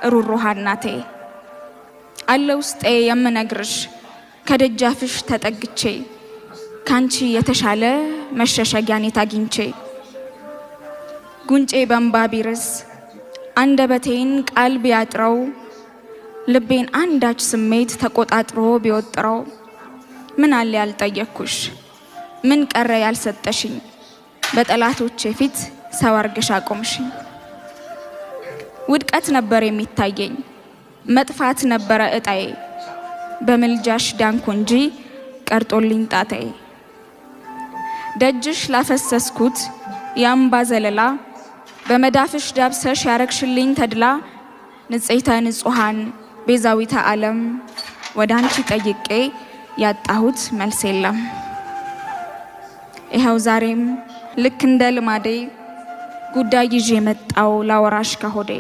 ሩሩሃ እናቴ አለ ውስጤ የምነግርሽ ከደጃፍሽ ተጠግቼ ካንቺ የተሻለ መሸሸጊያን አግኝቼ ጉንጬ በእንባ ቢርስ አንደበቴን ቃል ቢያጥረው ልቤን አንዳች ስሜት ተቆጣጥሮ ቢወጥረው ምን አለ ያልጠየቅኩሽ ምን ቀረ ያልሰጠሽኝ በጠላቶቼ ፊት ሰው አርገሽ አቆምሽኝ። ውድቀት ነበር የሚታየኝ መጥፋት ነበረ እጣዬ በምልጃሽ ዳንኩ እንጂ ቀርጦልኝ ጣታዬ። ደጅሽ ላፈሰስኩት የአምባ ዘለላ በመዳፍሽ ዳብሰሽ ያረግሽልኝ ተድላ ንጽሕተ ንጹሐን ቤዛዊተ ዓለም ወደ አንቺ ጠይቄ ያጣሁት መልስ የለም። ይኸው ዛሬም ልክ እንደ ልማዴ ጉዳይ ይዤ መጣው ላወራሽ ከሆዴ